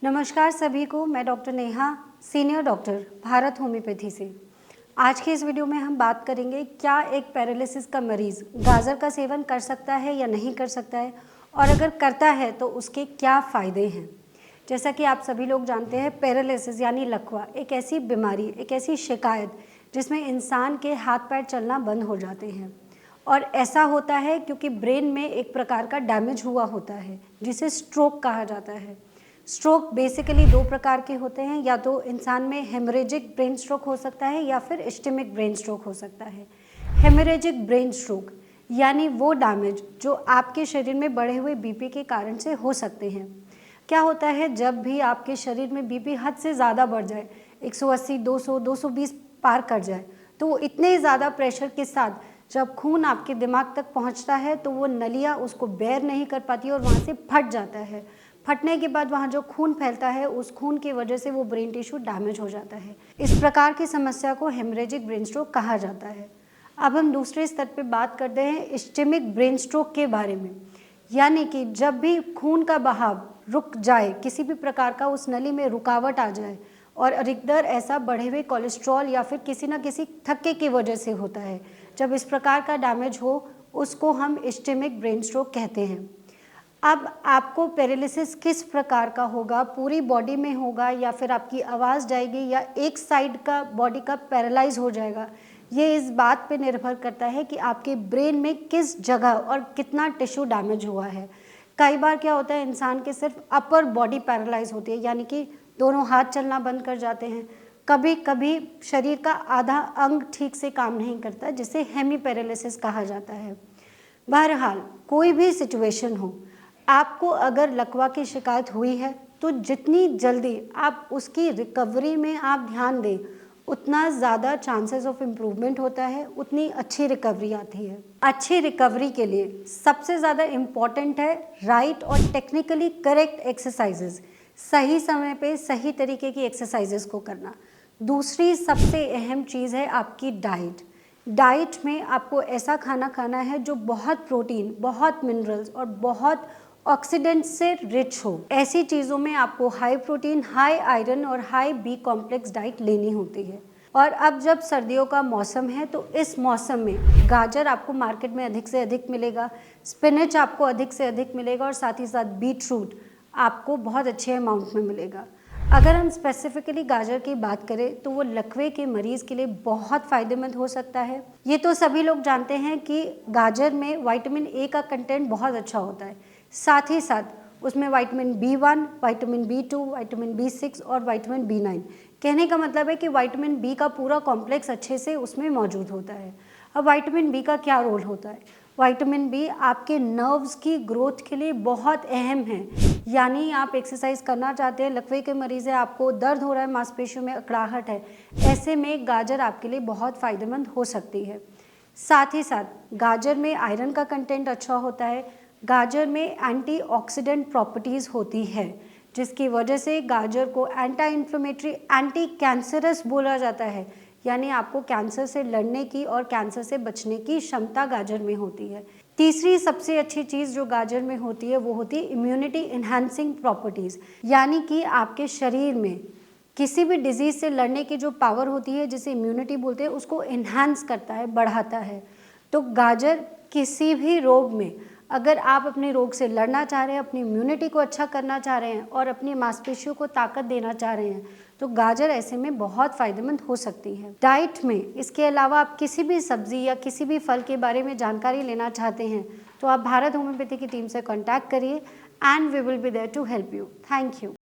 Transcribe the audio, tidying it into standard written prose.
नमस्कार सभी को, मैं doctor Neha, senior doctor, Bharat homeopathy से। आज के इस वीडियो में हम बात करेंगे क्या एक पैरालिसिस का मरीज़ गाजर का सेवन कर सकता है या नहीं कर सकता है, और अगर करता है तो उसके क्या फ़ायदे हैं। जैसा कि आप सभी लोग जानते हैं, पैरालिसिस यानी लकवा एक ऐसी बीमारी, एक ऐसी शिकायत जिसमें इंसान के हाथ पैर चलना बंद हो जाते हैं। और ऐसा होता है क्योंकि ब्रेन में एक प्रकार का डैमेज हुआ होता है जिसे स्ट्रोक कहा जाता है। स्ट्रोक बेसिकली दो प्रकार के होते हैं, या तो इंसान में हेमरेजिक ब्रेन स्ट्रोक हो सकता है या फिर इस्केमिक ब्रेन स्ट्रोक हो सकता है। हेमरेजिक ब्रेन स्ट्रोक यानी वो डैमेज जो आपके शरीर में बढ़े हुए बीपी के कारण से हो सकते हैं। क्या होता है, जब भी आपके शरीर में बीपी हद से ज़्यादा बढ़ जाए, 180, 200, 220 पार कर जाए, तो वो इतने ज़्यादा प्रेशर के साथ जब खून आपके दिमाग तक पहुंचता है तो वो नलियाँ उसको बेयर नहीं कर पाती और वहाँ से फट जाता है। फटने के बाद वहाँ जो खून फैलता है, उस खून की वजह से वो ब्रेन टिश्यू डैमेज हो जाता है। इस प्रकार की समस्या को हेमरेजिक ब्रेन स्ट्रोक कहा जाता है। अब हम दूसरे स्तर पे बात करते हैं इस्केमिक ब्रेन स्ट्रोक के बारे में, यानी कि जब भी खून का बहाव रुक जाए, किसी भी प्रकार का उस नली में रुकावट आ जाए, और अधिकतर ऐसा बढ़े हुए कोलेस्ट्रॉल या फिर किसी न किसी थक्के की वजह से होता है। जब इस प्रकार का डैमेज हो, उसको हम इस्केमिक ब्रेन स्ट्रोक कहते हैं। अब आपको पैरालिसिस किस प्रकार का होगा, पूरी बॉडी में होगा या फिर आपकी आवाज़ जाएगी या एक साइड का बॉडी का पैरालाइज हो जाएगा, ये इस बात पे निर्भर करता है कि आपके ब्रेन में किस जगह और कितना टिश्यू डैमेज हुआ है। कई बार क्या होता है, इंसान के सिर्फ अपर बॉडी पैरालाइज होती है, यानी कि दोनों हाथ चलना बंद कर जाते हैं। कभी कभी शरीर का आधा अंग ठीक से काम नहीं करता, जिसे हेमी पैरालिसिस कहा जाता है। बहरहाल कोई भी सिचुएशन हो, आपको अगर लकवा की शिकायत हुई है तो जितनी जल्दी आप उसकी रिकवरी में आप ध्यान दें, उतना ज़्यादा चांसेस ऑफ इम्प्रूवमेंट होता है, उतनी अच्छी रिकवरी आती है। अच्छी रिकवरी के लिए सबसे ज़्यादा इम्पॉर्टेंट है राइट और टेक्निकली करेक्ट एक्सरसाइजेज, सही समय पे सही तरीके की एक्सरसाइजेज को करना। दूसरी सबसे अहम चीज़ है आपकी डाइट। डाइट में आपको ऐसा खाना खाना है जो बहुत प्रोटीन, बहुत मिनरल्स और बहुत ऑक्सीडेंट से रिच हो। ऐसी चीज़ों में आपको हाई प्रोटीन, हाई आयरन और हाई बी कॉम्प्लेक्स डाइट लेनी होती है। और अब जब सर्दियों का मौसम है तो इस मौसम में गाजर आपको मार्केट में अधिक से अधिक मिलेगा, स्पिनच आपको अधिक से अधिक मिलेगा, और साथ ही साथ बीट रूट आपको बहुत अच्छे अमाउंट में मिलेगा। अगर हम स्पेसिफिकली गाजर की बात करें तो वो लकवे के मरीज़ के लिए बहुत फ़ायदेमंद हो सकता है। ये तो सभी लोग जानते हैं कि गाजर में विटामिन ए का कंटेंट बहुत अच्छा होता है। साथ ही साथ उसमें vitamin B1, vitamin B2, vitamin B6 और विटामिन B9, कहने का मतलब है कि विटामिन बी का पूरा कॉम्प्लेक्स अच्छे से उसमें मौजूद होता है। अब विटामिन बी का क्या रोल होता है? विटामिन बी आपके नर्व्स की ग्रोथ के लिए बहुत अहम है। यानी आप एक्सरसाइज करना चाहते हैं, लकवे के मरीज़ है, आपको दर्द हो रहा है, मांसपेशियों में अकड़ाहट है, ऐसे में गाजर आपके लिए बहुत फ़ायदेमंद हो सकती है। साथ ही साथ गाजर में आयरन का कंटेंट अच्छा होता है। गाजर में एंटीऑक्सीडेंट प्रॉपर्टीज़ होती है, जिसकी वजह से गाजर को एंटी इन्फ्लेमेटरी, एंटी कैंसरस बोला जाता है। यानी आपको कैंसर से लड़ने की और कैंसर से बचने की क्षमता गाजर में होती है। तीसरी सबसे अच्छी चीज़ जो गाजर में होती है वो होती है इम्यूनिटी इन्हांसिंग प्रॉपर्टीज़, यानी कि आपके शरीर में किसी भी डिजीज़ से लड़ने की जो पावर होती है, जिसे इम्यूनिटी बोलते हैं, उसको इन्हांस करता है, बढ़ाता है। तो गाजर किसी भी रोग में, अगर आप अपने रोग से लड़ना चाह रहे हैं, अपनी इम्यूनिटी को अच्छा करना चाह रहे हैं और अपनी मांसपेशियों को ताकत देना चाह रहे हैं, तो गाजर ऐसे में बहुत फ़ायदेमंद हो सकती है। डाइट में इसके अलावा आप किसी भी सब्ज़ी या किसी भी फल के बारे में जानकारी लेना चाहते हैं तो आप भारत होम्योपैथी की टीम से कॉन्टैक्ट करिए, and we will be there to help you. Thank you.